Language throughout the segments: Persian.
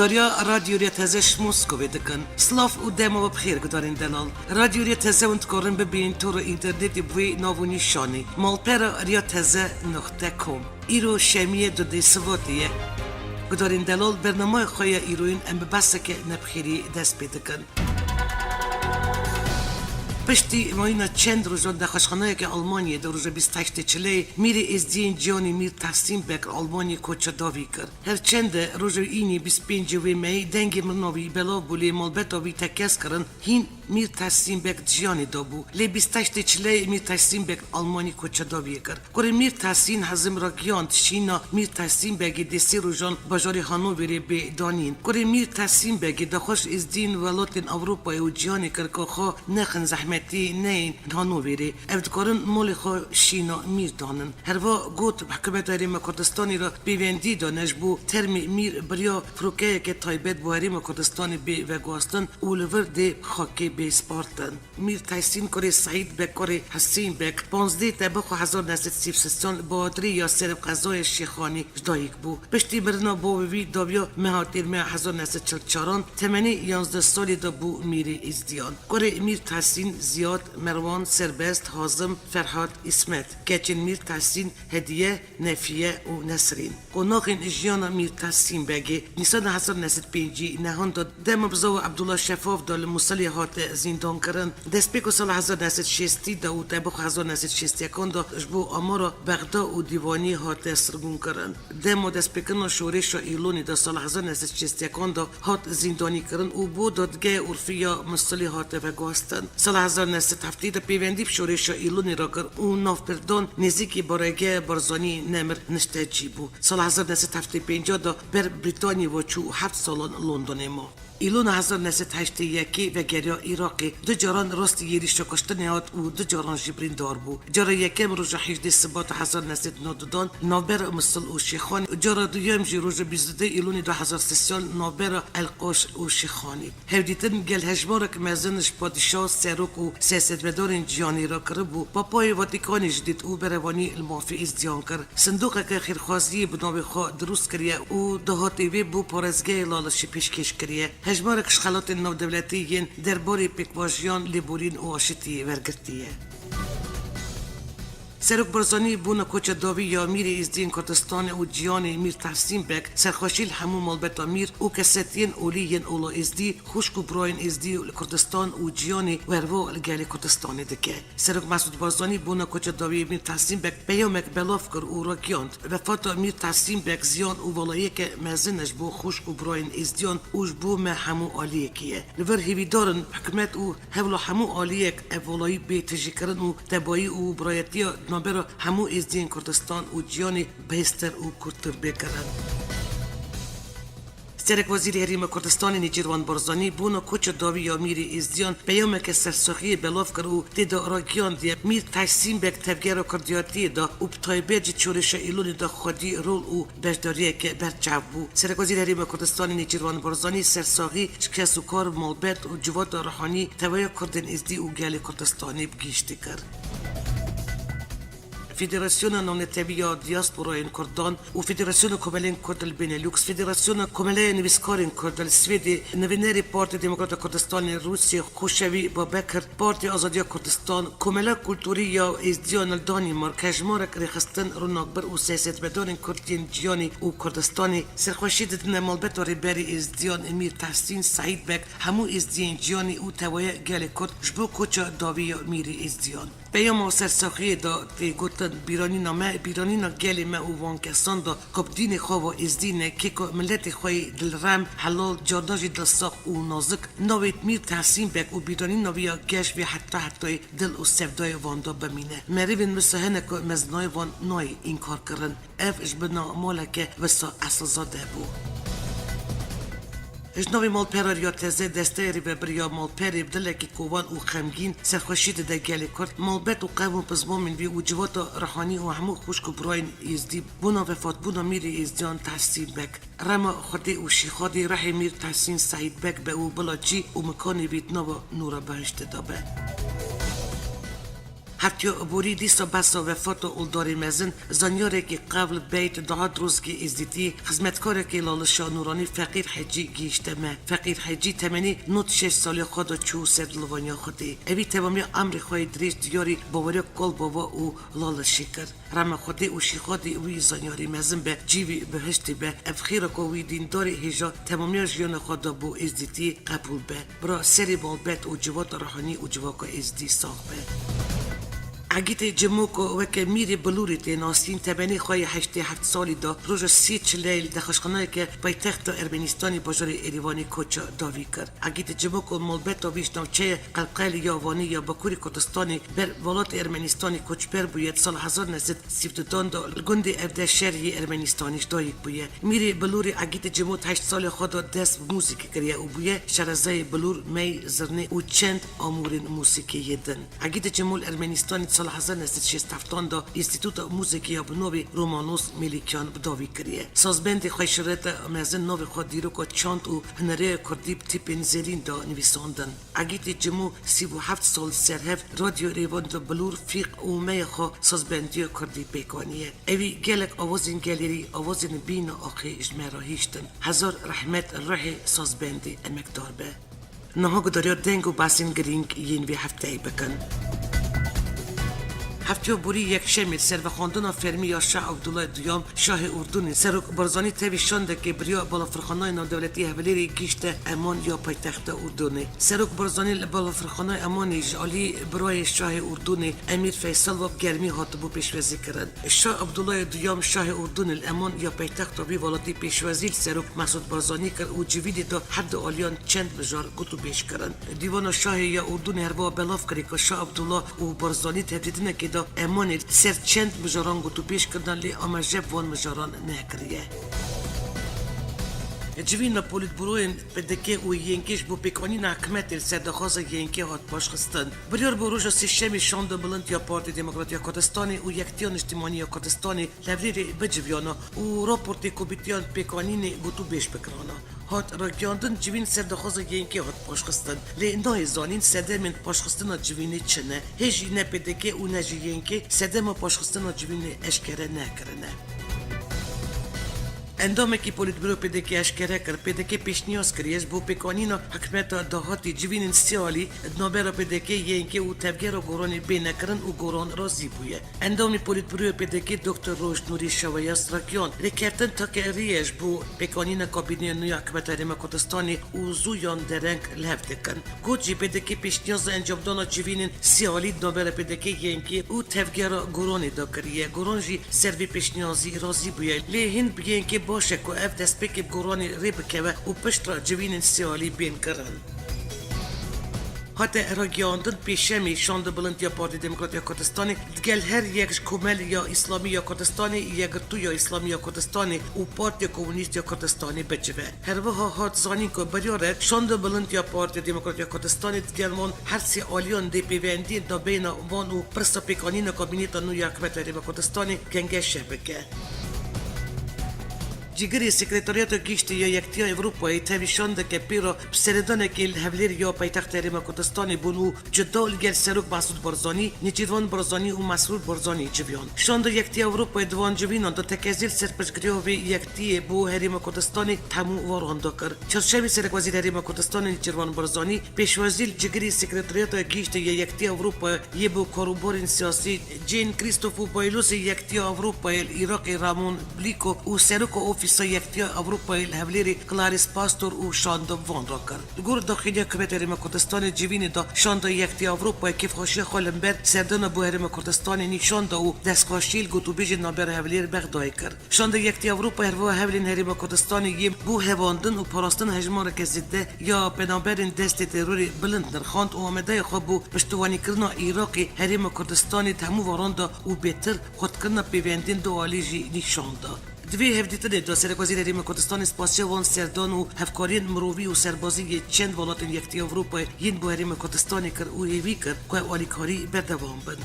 داریا رادیو تزش موسکو دکن سلاف و دمو بخیر گدارین دلال رادیو تزه اون تکارن ببین تو رو اینترنت بوی ناونی شانی مالپر ریا تزه نقطه کم ایرو شمیه دو دی سواتیه گدارین دلال برنامه خواه ایروین ام ببسته که نبخیری دست بیدکن پشتی ماینا چند روز در خشخانه که آلمانی در روز 28 چلی میری از دین جانی میر تحسین بک آلمانی کوچه داوی کرد. هر چند روز اینی 25 می دنگ منوی بلا بولی مالبت آوی تکس کردن هین میر تحسین بک جانی دابو. لی 28 چلی میر تحسین بک آلمانی کوچه داوی کرد. کره میر تحسین هزم را گیاند شینا میر تحسین بک دستی روزان بازاری هانووری به دانین. کره میر تحسین بک دخوش از دین ولاتن اروپای و جانی کرد که خو نخن زحمت نین هانووری افتکارن مال خو شینا میر دانن هروا گوت حکومت هریم کردستانی را بیوندی دانش بو ترم میر بریا فروکه که تایبت بو هریم کردستانی بی وگواستن اولور دی خاکی بی سپارتن میر تحسین کره سعید بک کره حسین بک 15 تبخ 1936 بادری یا سرب قضای شیخانی جدایک بو پشتی برنا بو وی داویا مهاتیر مه 1944 تمنی 11 سالی دا بو میر ازدیان کره میر تحسین زیاد مروان سربست حازم فرهاد اسمت کچین میر تحسین هدیه نفیه و نسرین قناقین اجیانا میر تحسین بگی نیسان 1905 نهان داد دم بزاو عبدالله شفاف دال مسلی هات زندان کرن دست بکو سال 1960 دا و تبخ 1961 دا جبو آمارا بغدا و دیوانی هات سرگون کرن دم دست بکن شورش ایلونی دا سال 1961 دا هات زندانی کرن و بو دادگاه عرفیا مسلی هات وگواستن سال 1970 پیوندی شورش ایلونی را کرد و نافپردان نزدیکی بارگه بارزانی نمر نشته بو سال 1975 دا بر بریتانی و چو 7 سالان لندن ما ایلون 1981 و گریا عراقی دو جاران راست یریش کشتن هات و دو جاران جبرین دار بو جارا یکم روز 18 سبات 1992 نابر مسل و شیخانی جارا دویم روز 22 ایلون 2013 نابر القوش و شیخانی هودیتن گل هجمارک مزنش پادشاه سروک و سیاستمدار جهانی را کربو پاپای واتیکان جدید او بروانی المافی ازدیان کرد صندوق که خیرخوازی بناوی خواه درست کریه و دهاتی وی بو پارزگاه لالشی پیشکش کریه هجمار کشخالات نو دولتیین درباری پیکواژیان لیبورین و آشتی ورگرتیه سرک برزانی بونا کوچه داوی یا میر از دین کردستان و جیان میر تحسین بک سرخوشیل همو مالبتا میر و کساتین اولیین اولا از دی خوشکو براین از دی کردستان و جیان وروا لگل کردستان دکه سرک مسعود برزانی بونا کوچه داوی میر تحسین بک پیامک بلاف کر و راکیاند وفات میر تحسین بک زیان و ولایه که مزنش بو خوشکو براین از دیان اوش بو ما همو آلیه کیه لور هیوی دارن حکمت و هولو همو آلیه اولایی به تجیکرن و تبایی و برایتی نابرا همو از دین کردستان و جیانی بهستر و کردتر بکرن. سرک وزیر حریم کردستان نیجروان برزانی بونا کوچ داوی یا میری ازدیان پیام که سرسخی بلاف کرد و دیدا راگیان دی میر تحسین بک تفگر کردیاتی دا و بتایبج چورش ایلون دا خودی رول و بجداریه که برچاو بو سرک وزیر حریم کردستان نیجروان برزانی سرسخی شکست و کار مالبت و جواد روحانی توای کردن ازدی و گل کردستانی بگیشتی کرد. فدراسیون نونتبیا دیاسپورا کردان و فدراسیون کوملین کرد البنلوکس فدراسیون کومله نویسکارین کرد السویدی نوینری پارتی دموکرات کردستان روسیه خوشوی بابکر پارتی آزادی کردستان کومله کلتوری یا ازدیان دانمارک هجمارک رخستن روناکبر و سیاستمدارین کردین جیانی و کردستانی سرخوشید نمالبت و ریبری ازدیان امیر تحسین سعید بک همو ازدیان جیانی و توای گل کرد جبو کوچا داوی میری ازدیان پیام سرساخی دا گوتن بیرانی نا گلی ما و وان کسان دا کب دین خواه و از دینه که که ملت خواهی دل رم حلال جاداجی دل ساق و نازک نوید میر تحسین بک و بیرانی نویا گش و حتی دل و سفدای وان دا بمینه مریوین مسهنه که مزنای وان نای این کار کرن اف اجبنا مالکه وسا اصل زاده بو اجنبی مالپرر یا تزه دسته ری بریا مالپری بدله کی کوان و خمگین سرخوشید دگلی کرد مالبت و قوم پزمامین بی و جوات روحانی و همو خوش کو براین ازدی بونا وفات بونا میری ازدیان تحسین بک رما خودی و شیخادی رحی میر تحسین سعید بک به او بلاچی و مکانی بیت نو نورا بهشت دابه هفتیو بوری دیسا بسا وفات و داری مزن زانیاره که قبل بیت دهات روز که ازدیتی خدمتکاره که لالشا نورانی فقیر حجی گیشتمه فقیر حجی تمنی نوت 6 سال خود چو سر لوانیا خودی اوی تمامی امر خواهی دریش دیاری باوری کل بابا او لالشی کرد رم خودی او شی خودی اوی زانیاری مزن به جیوی بهشتی به افخیر کوی دین داری هجا تمامی جیان خود بو ازدیتی قبول به برا سری بال بیت او جوات روحانی او جواک ازدی ساخ به عقیت جموکو وکه میری بلوری تیناستین تبنی خواهی 87 سالی دا روز 30 لیل دخشخانه که پایتخت ارمنستانی بازار ایریوانی کوچا داوی کرد عقیت جموکو ملبت ویشنو چه قلقل یا وانی یا بکوری کردستانی بر ولات ارمنستانی کوچبر بوید سال 1932 دا گند افده شهری ارمنستانیش دایک بوید میری بلوری عقیت جموت 8 سال خود دست موسیقی کریه او بوید شرزای بلور می زرنه او چند آمورین موسیقی یدن عقیت جمول ارمنستانی سال 1967 دا اینستیتوت موسیقی بنوی رومانوس میلیکیان بداوی کریه سازبند خوشرت مزن نوی خود دیروکا چاند و هنره کردیب تیپین زرین دا نویساندن عقیت جمو 37 سال سرهف رادیو ریوان دا بلور فیق و میخوا سازبندی کردی پیکانیه اوی گلک آوازین گلیری آوازین بین آخی اجمراهیشتن هزار رحمت روح سازبندی امکدار به نها گداریا دنگ و باسین گرینگ یین وی هفته بکن هفتیو بوری یک شمیر سر و خواندن فرمی یا شاه عبدالله دویام شاه اردن سروک برزانی تیوی شانده که بریا بالا فرخانای نادولتی هولیری گیشت امان یا پایتخت اردن سروک برزانی بالا فرخانای امانی جالی برای شاه اردن امیر فیصل و گرمی هاتبو پیشوازی کرد شاه عبدالله دویام شاه اردن الامان یا پایتخت و بی ولادی پیشوازی سروک مسعود برزانی کرد و جویدی دا حد آلیان چند بجار گتو بیش کرد دیوان شاه یا اردن هروا بلاف کری که شاه عبدالله و برزانی تهدیدنه که دا امانی سر چند مجاران گتو پیش کردن لی اما جب وان مجاران نکریه جوین پولیت بروین بدکه و ینکیش بو پیکانی حکمت سردخواز ینکی هات باش خستن بریار بو روژا سیشمی شانده بلند یا پارتی دموکراتیا کردستانی و یکتیان اجتماعی یا کردستانی لبریری بجویانا و راپورتی کوبیتیان پیکانین گتو بیش بکرانا هات راگیاندن جوین سردخواز ینکی هات باش خستن لی نای زانین سردمین باش خستن جوینی چنه هیچ نه بدکه و نجی ینکی سردم باش خستن جوینی اشکره نکرنه اندامه که پولیت برو پدکی اشکره کرد پدکی پیشنیاز کریش بو پیکانینا حکمت دهاتی جوین سیالی دنابرا پدکی ینکی و تبگر و گورانی بینکرن و گوران رازی بویه اندامه پولیت برو پدکی دکتر روش نوری شویاس راکیان ریکرتن تا که ریش بو پیکانینا کابینه نوی حکمت ریم کردستانی و زویان درنگ لفت کن گوچی پدکی پیشنیاز انجام دانا جوین سیالی دنابرا پدکی ینکی و تبگر گورانی دا کریه گورانجی سروی پیشنیازی رازی بویه لی هند ینکی باشه که اف دست بکی گورانی ری بکوه و پشت را جوین سیالی بین کرن حتی راگیاندن پیشمی شانده بلند یا پارتی دموکراتیا کردستانی دگل هر یک کمل یا اسلامی یا کردستانی یک تو یا اسلامی یا کردستانی و پارتی کمونیست یا کردستانی بجوه هر وها هات زانی که بریاره شانده بلند یا پارتی دموکراتیا کردستانی دگل من هر سی آلیان دی پیوندی دا بین وان و پرسا پیکانین کابینیتا نو یا حکمت ریم کردستانی گنگه شبکه جگری سکرتاریات گیشت یا یکتیا اروپایی تویشانده که پیرا بسردانه که الهولیر یا پایتخت ریم کردستانی بونو جدا لگل سروک مسعود برزانی نیچیروان برزانی و مسعود برزانی جویان شانده یکتیا اروپایی دوان جوینان دا تکزیل سرپشگریوی یکتی بو هریم کردستانی تمو وارانده کرد چرشوی سرک وزیر هریم کردستانی نیچیروان برزانی پیشوازیل جگری سکرتاریات گیشت یا یکتیا اروپایی یه بو کاروبارین سیاسی جین کریستوفو بایلوس یکتیا اروپایی ایراقی رامون بلیکو و سروک اوفیس یکتیا اروپایی الهولیری کلاریس پاستور و شانده وان را کرد گور داخلی حکومت ریم کردستان جوین دا شانده یکتیا اروپایی کیف خوشی خالنبر سردان بو هریم کردستان نیشانده و دستخوشیل گوتو بیج نابر هولیر بغدای کرد شانده یکتیا اروپایی هرو هولین هریم کردستان یم بو هواندن و پاراستن هجمان که زده یا بنابرین دست تروری بلند نرخاند و آمده خواب بو پشتوانی کرنا عراقی هریم کردستان تمو وارانده و بهتر خود کرنا پیوندین دو آلیجی نیشانده دوی هفدیتنه دا سرک وزیر هریم کردستان اسپاسیا وان سردان و هفکارین مروی و سربازی چند ولات یکتی اروپا ین بو هریم کردستانی کر و ایوی کر که والیکاری بردوام بند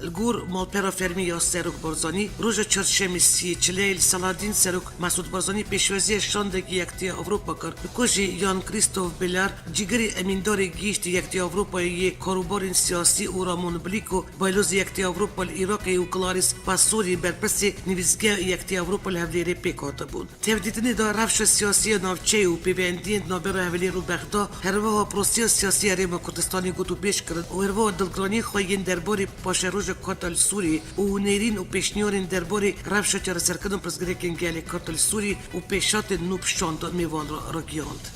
الگور مالپرا فرمی یا سروک برزانی روز چهارشنبه 30 سالادین سروک مسعود برزانی پیشوازی شاندگی یکتی اروپا کرد. بکوژی یان کریستوف بیلار جیگری امینداری گیشت یکتی اروپایی کاروبار سیاسی او رامون بلیکو بایلوز یکتی اروپا عراقی و کلاریس پاسوری برپرسی نویزگاه یکتی اروپا هفلیری پیکات بود. تهدیدنی دار رفش سیاسی نافچه و پیوندی نابر هفلی رو بغدا هروا پروسی سیاسی ریم کردستانی گوتو بیش کرد و هروا دلگرانی خوین درباری پاشروج کاتل سوری و نیرین و پیشنیارین درباری رفش چر سرکدن پرزگریکن گلی کاتل سوری و پیشات نوب شاند میوان را گیاند.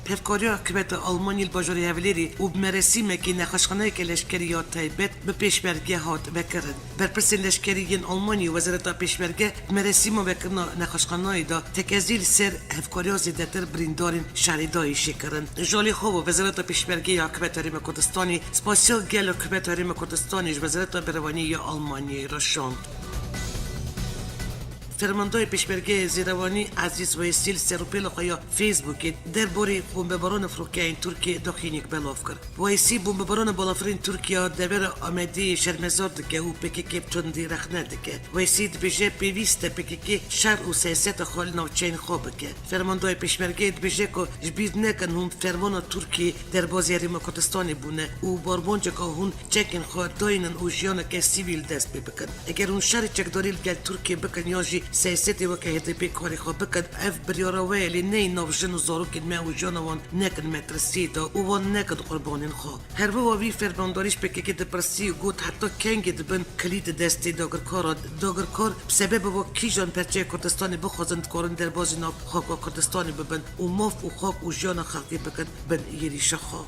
پفکاری حکومت آلمانی الباجوری هفلیری و بمرسیمه که نخشخانه که لشکریات تایبت به پیشبرگه هات بکرد. برپرسین لشکریین آلمانی وزارت پیشبرگه بمرسیمه بکرنا نخشخانه دا تکزیل سر هفکاری زیدتر بریندارین شریدایی شکرن. جالی خوب وزارت پیشبرگه حکومت ریم کردستانی سپاسیال گل حکومت ریم کردستانیش وزارت بروانی آلمانی را شاند. فرماندهای پیشبرگه زیروانی عزیز ویسیل سروپیل خواهی فیسبوکی درباره بمباران فروکین ترکیه داخینیک بلاف کرد. ویسی بمباران بالافرین ترکیه دبیر آمدی شرمزار دکه و پکیکی بتوندی رخنه دکه. ویسی دبیجه پیویست پکیکی شر و سیاست خال نوچین خوب که. فرماندهای پیشبرگه دبیجه که جبید نکن هم فرمان ترکی در بازی ریم کردستانی بونه و باربونجه که هون چکن خواه داینن و جیان که سیویل دست بکن. اگر هون شر چکداری گل ترکیه بکن یاجی سیاستی و که هدفی کاری خواه بکد اف بریاروه لی نی نوشن و زاروکید ما و جانوان نکن مترسی دا و وان نکد قربانین خواه. هر وی فرمانداریش بکی که دپرسی و گوت حتی کنگی دبن کلید دستی داگر کار بسبب و کیجان پرچه کردستانی بخوازند کارن در بازی ناب خاک و کردستانی ببن و ماف و خاک و جان خاکی بکن بن یریش خواه.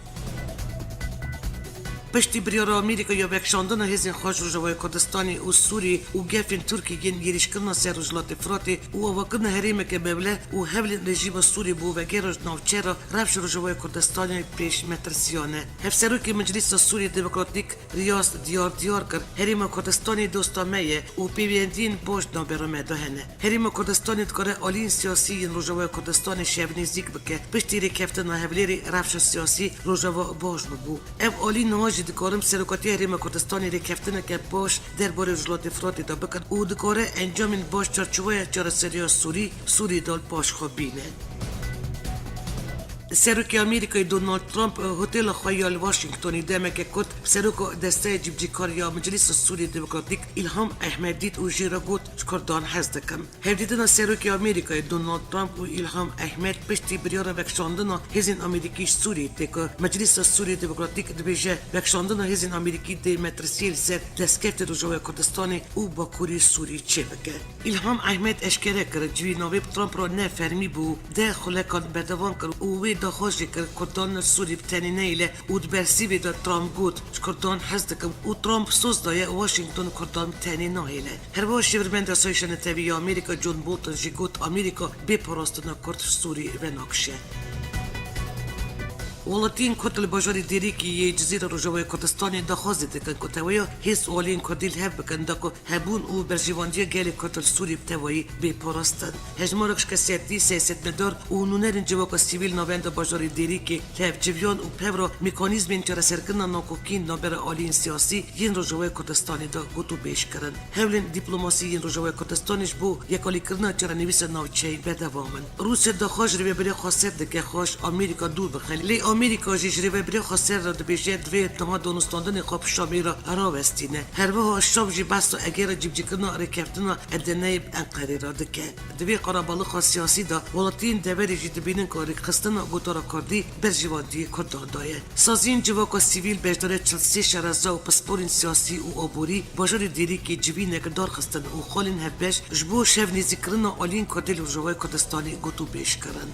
پشتی بریار آمریکا یا وکشاندن هزین خواهش روژوای کردستانی و سوری و گفین ترکی گین یریش کرنا سر رجلات فراتی و واقعنا هریمه که ببله و هولین رژیم سوری بو و گیرش نوچه را رفش روژوای کردستانی پیش مترسیانه. هفسروکی مجلس سوری دموکراتیک ریاض دیار کرد هریم کردستانی دوستامه و پیوندین باش نابرامه دهنه. هریم کردستانی دکاره آلین سیاسی این روژوای کردستانی شبنی زیگ بکه پشتی ریکفتن هولیری رفش سیاسی روژوا باش ببو. اف آلین نواج دکارم سرکاتی هریم کردستانی ریکفتن که باش درباره رجلات فراتی دا بکن و دکاره انجام باش چرچوه چرسریا سوری دال باش خوبینه. سروکی آمریکای دونالد ترامپ هتل خیال واشنگتنی دمک کت سروک دسته جبجیکاریا مجلس سوری دموکراتیک الهام احمدی و جیراگوت کردان هست کم. هفدیدن سروکی آمریکای دونالد ترامپ و الهام احمد پشتی بریار وکشاندن هزین آمریکی سوری تک مجلس سوری دموکراتیک دبیجه وکشاندن هزین آمریکی دی مترسیل سر دستکفت روجوای کردستانی او با کوری سوری چه بکه. الهام احمد اشکره کرد جوی نویب ترامپ را نفرمی بو ده خلکان بدوان کرد و داخوشی که کردان سوری بتنی نیله و دبرسی بیده ترامپ گود کردان حزد کم و ترامپ سوز دایه واشنگتن کردان بتنی نیله. هر واشی برمند سایشن تاوی آمریکا جون بولتن جی گود آمریکا بپراستنا کرد سوری و ناکشه. ولاتین کتل باجاری دیری که یه جزیره روجوای کردستانی دخوازی دکن کتویا هیس اولین کدیل هف بکن دکو هبون او برجیواندی گلی کتل سوری بتوایی بپرستن. هجمارکش کسیتی سیاست مدار و نونرین جواک سیویل نوند باجاری دیری که هف جویان و پورا میکانیزمین چرا سرکن ناکوکین نابر آلین سیاسی ین روجوای کردستانی دا گوتو بیش کرن. هولین دیپلماسی ین روجوای کردستانیش بو یکالی کرنا چرا نویس ناوچه بدوامن. روسیه دخواش روی بری خاصیت دکه خواش آمریکا دور بخلی. آمریکا جیجری و بری خسر را دبیجه دوی تمام دانستاندن خواب شامی را راوستینه. هر وها شام جی بس و اگر جیب جکنا رکفتنا ادنای انقره را دکه. دوی قراباله سیاسی دا ولاتین دوری جی دبینن کاری خستنا گوتارا کردی برجوادی کردان دایه. سازین جواکا سیویل بجداره 43 شرزا و پسپورین سیاسی و عبوری باجار دیری که جوی نگردار خستن و خالین هفبش جبو شف نیزیکرنا آلین کردل و جوای کردستانی گوتو بیش کرن.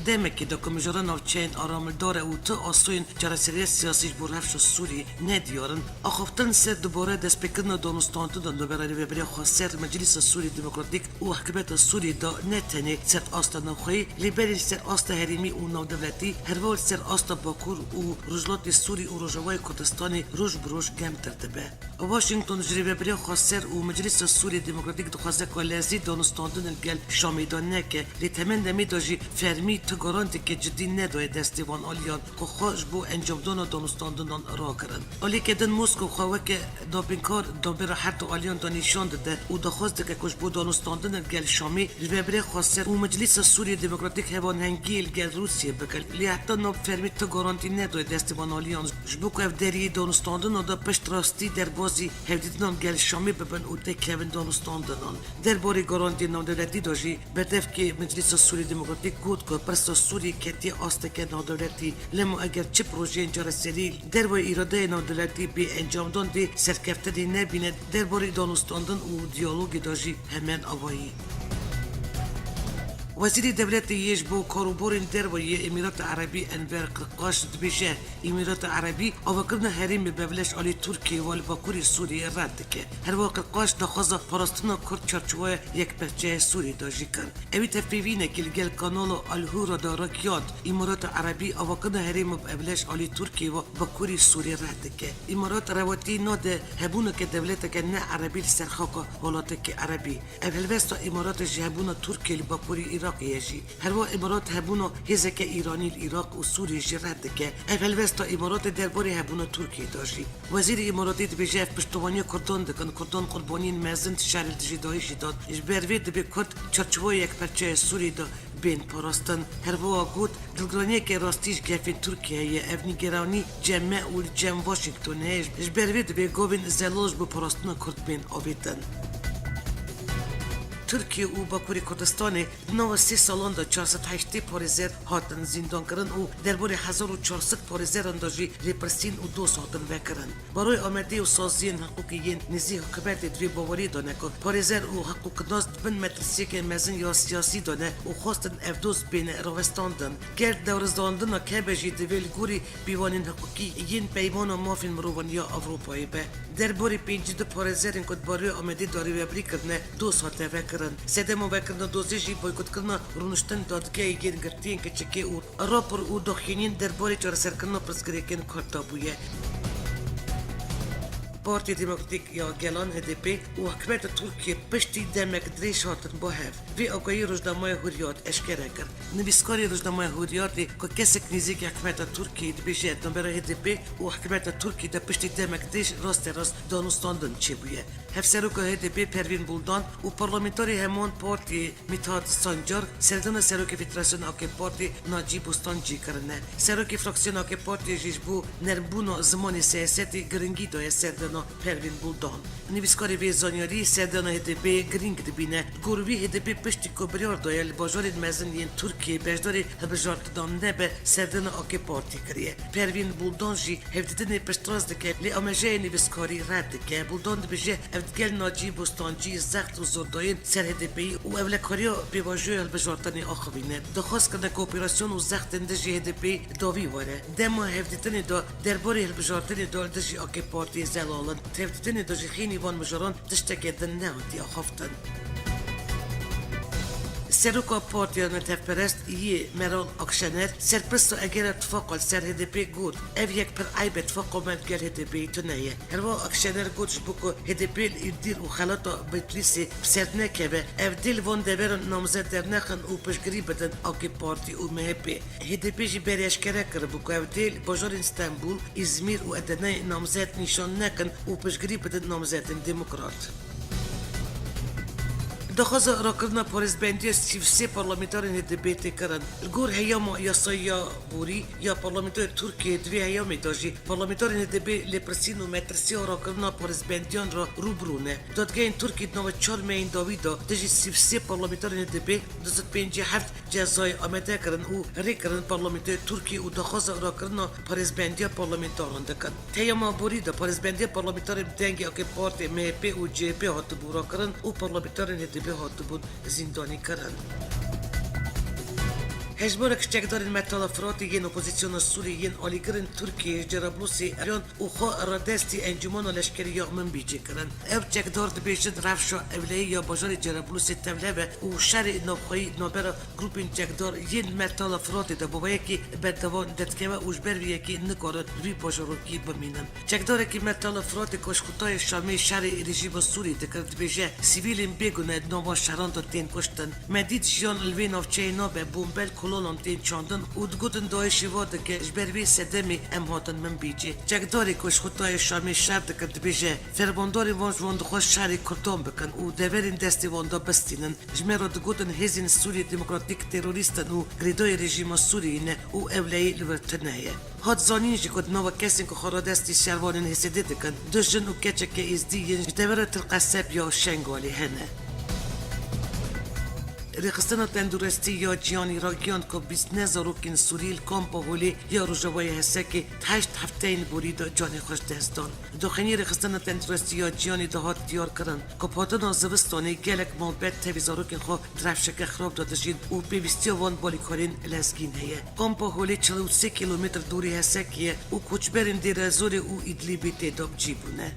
دمکی دا کمیجارا نوچین آرامدار او تو آسوین جرسیری سیاسیش برفش سوری ندیارن آخفتن سر دوباره دست بکرن دانستاندن دوباره وبری خاصر مجلس سوری دموکراتیک و حکومت سوری دا نتنی سر آستا نوخی لیبری سر آستا هریمی و نودولتی هرول سر آستا باکور و رجلات سوری و رجوای کردستانی روش بروش گم ترتبه. واشنگتن جری وبری خاصر و مجلس سوری دموکراتیک دخوازه که لازی دانستاندن گل شامیدان نکه لیتمن دمی داجی فرمی تو گارانتی که جدی ندوی دستیوان آلیان که خوش بو انجام دانا دانستاندنان را کرن. آلی که دن موسکو خواه که دابینکار دابیر حد آلیان دانیشان داده و دخواست که کش بو دانستاندن گل شامی الوبره خاصر و مجلس سوری دموکراتیک هوان هنگیل گل روسیه بکل لی حتی ناب فرمیت تو گارانتی ندوی دستیوان آلیان جبو که اف دری دانستاندن دا پشت راستی در بازی هفدیدنان گل شامی ببن و دکوین دانستاندنان در باری گارانتی نادولتی داشی بدف که مجلس سوری دموکراتیک گود که پرستا سوری کتی آسته که نادولتی لما اگر چه پروژه اینجا رسیدی در باری اراده نادولتی بی انجام دان دی سرکفته دی نبینه در باری دانستاندن و دیالوگی داشی همان آوایی وزیر دولت یش بو کاروبارین در و امارات عربی انور قرقاش دبیشه امارات عربی آوکرن حریم ببلش آلی ترکیه و باکوری سوریه رد که هر واقع قاش دخواست پاراستنا کرد چرچوه یک پرچه سوری داجی کرد اوی تفیوینه که لگل کانال الهورا دارک یاد امارات عربی آوکرن حریم ببلش آلی ترکیه و باکوری سوری رد که امارات رواتی ناده هبونه که دولت که نه عربی سرخاکا ولات که عربی اولوستا امارات جهبونه ترکیه باکوری عراق یجی هر وا امارات هبونو هزک ایرانی العراق و سوریه جرد که اول وستا امارات درباره هبونو ترکیه داشتی وزیر اماراتی دبیجه پشتوانی کردان دکن کردان قربانین مزن شهر الجدایی داد اجبروی دبی کرد چرچوه یک پرچه سوری دا بین پاراستن هر وا گود دلگرانی که راستیش گفت ترکیه افنی گرانی جمع و جمع واشنگتن هیچ اجبروی دبی گوین زلاج بو پاراستن کرد بین آبیدن ترکیه و باکوری کردستان نو 3 سالان دا 480 پارزر هاتن زندان کردن و درباره 1400 پارزر اندازی لپرسین و 2 هاتن وکردن برای آمده و سازی حقوقی نزی حکومت دوی باوری دانه که پارزر و حقوق ناز بن مدرسه که مزن یا سیاسی دانه و خواستن افدوز بین روستاندن گرد دورزداندن که بجی دویل گوری بیوانین حقوقی ین پیمان و مافین مروانیا اروپایی به درباره 52 پارزر این کد برای آمده داری وبری کردن 2 هاته وکردن سدم وکردن دوزیجی بایکوت کردن رونشتن دادگاه ین گرتین که چکی و راپور و دخینین درباره چهار سرکردن پرسکریکن کارتا بویه پارتی دموکراتیک یا گلان هدپی و حکومت ترکیه پشتی دمک دریش هاتن با هف وی آقای روزنامه هوریات اشکره کرد نویسکاری روزنامه هوریاتی که کسک نزدیک حکومت ترکیه دبیشه نمبر هدپی و حکومت ترکیه دا پشتی دمک دریش راست دانستاندن چی بویه هفسروک هدپی پروین بولدان و پارلمانتاری همان پارتی میتاد سانجار سردان سروک فدراسیون آکی پارتی ناجی بوستانجی کرنه سروک فراکسیون آکی پارتی جیجبو نربونو زمان سیاستی گرنگی دای سردان پروین بولدان نویسکاری وی زانیاری سردان هدپی گرینگ دبینه گروهی هدپی پشتی کبریار دایل بازار مزن ین ترکیه بجداری هبجارت دان نبه سردان آکی پارتی کریه پروین بولدان جی هفدیدن پشتراز دکه لی آمجه نویسکاری رد دکه بولدان دبیجه هفدگل ناجی بوستانجی زخت و زرداین سر هدپی و اولکاریا بیواجوی هبجارتنی آخوینه دخواست کنه کوپیراسیون و زخت اندجی هدپی داوی واره دما هفدیدن دا درباره هبجارتنی دالدجی آکی پارتی زلال تفتن دو جخینی وان مجران تشتکدن نهاتی آخفتن سروکا پارتیان تفپرست یه مرال اکشنر سرپرست اگر اتفاق سر هدپی گود او یک پر عیب اتفاق آمد گل هدپی تنیه هروا اکشنر گودش بکو هدپی ایدیر و خلاطا بطلیسی بسرد نکبه او دیل وان دور نامزد در نخن و پشگری بدن آکی پارتی و مهپی هدپی جی بریش کرده کر بکو او دیل بجار استانبول ازمیر و ادنای نامزد نشان نکن و پشگری بدن نامزد دموکرات دخواست راکردن پارلمانی 33 پارلمانتاری هدپی کردن. الگور هیام یاسایا بوری یا پارلمانتاری ترکیه دوی هیام داشتی. پارلمانتاری هدپی لپرسین و مترسی راکردن پارلمانیان را روبرونه. دادگاه ترکیه 94 مین داویدا داشتی 33 پارلمانتاری هدپی 257 جزای آمده کردن و ریکردن پارلمانتاری ترکیه و دخواست راکردن پارلمانی پارلمانتاران دکن. هیام بوری دا پارلمانی پارلمانتاری دنگی آکی پارتی مهپی و جی پی هات بورا کردن و پارلمانتاری هدپی به هات بود زندانی کردن. هجبار کشتگدار مطال افراد ین اپوزیسیون سوری ین آلیگرن ترکیه جرابلوسی ایران و خواه ردستی انجمان لشکری یامن بیجی کردن. او چگدار دبیشد رفشا اولی یا بازار جرابلوسی تولبه و شر نبخوی نابرا گروپین چگدار ین مطال افراد دبوه یکی بدوان دتکمه اوشبر و یکی نکارد روی بازاروکی بمینن. چگدار که مطال افراد کشکوتای شامی شر رژیم سوری دکرد بیجه سیویلین بگونه نوا شران دا تین کشتن. مدید جیان الوین آف چینا به بومبل گلولان تین چاندن و دگوتن دایشی واده که جبروی سدمی ام هاتن من بیجی جگداری کش خودتای شامی شر دکن بیجه فربانداری وانج واند خوش شری کردان بکن و دورین دستی واندا بستینن جمرا دگوتن هزین سوری دموکراتیک تروریستن و گریدای رژیم سوری نه و اولی لورتنایه هات زانینجی کد نوا کسین که خورا دستی شروانن حسیده دکن دجن و کچه که از دیگه جدوره تلقصب یا شنگالی هنه رخصتنا تندرستی یا جیانی راگیان که 29 روکین سوریل کامپا هولی یا روژوای هسکی 8 هفتین برید جانی خوش دستان دخنی رخصتنا تندرستی یا جیانی دهات دیار کرن که پاتنا زوستانی گلک مالبت تیویزاروکین خو درفشک خراب دادشین و بیوستی وان بالیکارین لزگین هیه کامپا هولی 43 کیلومتر دوری هسکیه و کچبرین دیر زوری و ایدلیبی تیداب جیبونه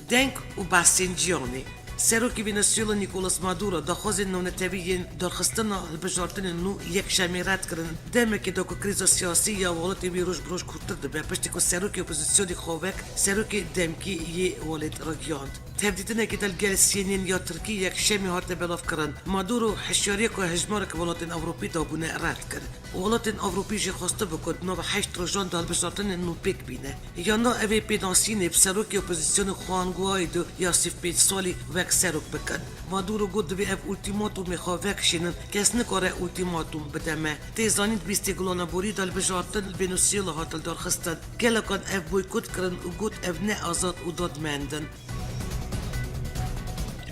دنگ و باسین جیانی سروکی ونزوئلا نیکولاس مادورو دخوازی نونتویین درخستنا البجارتن نو یک شمیرات کردن دمه که دو کریزا سیاسی یا ولتی بیروش بروش کورتر دبه پشتی که سروکی اپوزیسیونی خوبک سروکی دمکی یه ولد راگیاند تبدیدنه که دل گلسینین یا ترکی یک شمی هات بلاف کردن مادورو حشیاری که هجمار که ولاتن اوروپی دابونه رد کرد ولاتن اوروپی جی خواسته بکد نو 8 روزان دال بجارتن نو پیک بینه یا نه اوی پیدانسینه بسروکی اپوزیسیون خوان گوایدو یا 35 سالی وک سروک بکن مادورو گفت به اف اولتیماتوم خواه شینن کس نکاره اولتیماتوم بدمه تیزانید 20 گلانه بوری دال بجارتن ونزوئلا هاتل درخستن گلکان اف بویکوت کردن و گفت اف نه آزاد و دادمندن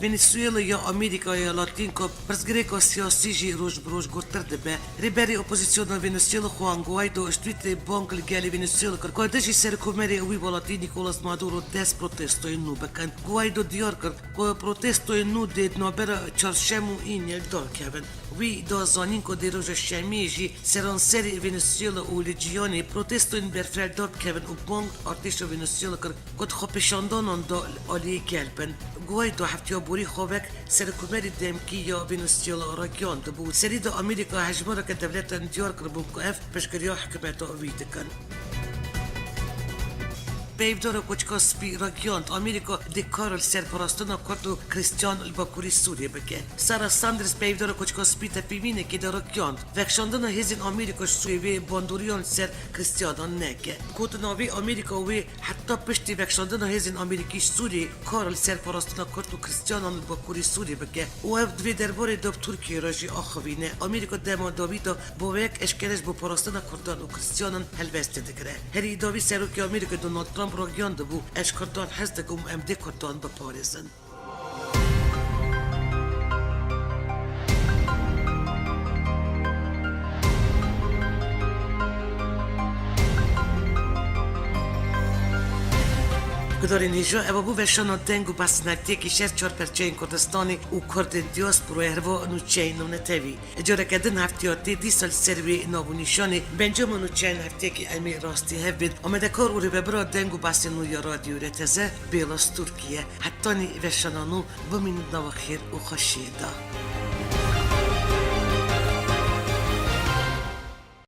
ونزوئلا یا امریکا یا لاتین کو پرزگریکا سیاسی جی روز بروز گرتر دبه ریبری اپوزیسیون ونزوئلا خوان گوایدو اشتویت بانک لگالی ونزوئلا کر کودشی سرکومری وی بالاتی نیکولاس مادورو دست پروتستوی نو بکن گوایدو دیار کرد کو پروتستوی نو دید نابر چارشم و این یک دار کبن وی دازانین کو دیروز شمی جی سرانسری ونزوئلا و لجیانی پروتستوین برفرداب کبن و بانک ارتش ونزوئلا کر کد خپشاندانان دا علی کلبن گوایدو هفته بوری خوبک سرکومری دمکی یا ونزوئلا راگیان دبود سری دا امریکا هجمارا که دولت دیار کربون که اف پشکریا حکمت آویده کن بیودار کوچکا سپی راگیانت امریکا دی کارل سرپرستانا کارتو کریستیان الباکوری سوریه بکه سارا ساندرز بیودار کوچکا سپی تپیمینه که در راگیانت وکشاندن هزین امریکا سوریه باندوریان سر کریستیانان نکه کوتناوی امریکا وی حتی پشتی وکشاندن هزین امریکی سوریه کارل سرپرستانا کارتو کریستیانان الباکوری سوریه بکه و اف دوی درباره داب ترکیه راجی آخوینه امریکا دما داویدا با یک اشکرش با پرستانا کردان و کریستیانان هلوسته دکره هری داوی سروکی امریکا دونالد ترامپ راگیان دبو اش کردان حزدک امده کردان بپارزن گداری نیجا ابابو وشانا دنگو بسنتی که شهر 4% کردستانی و کردن دیاسپورا هروا نوچین نونتوی اجاره کردن هفتیاتی دی سال سروی نابونیشانی بنجام نوچین هفته که امی راستی هفت آمده کار اوری ببرا دنگو بسنو یا رادیو رتزه بیلاس ترکیه حتی وشانا نو بمین نواخیر و خشیده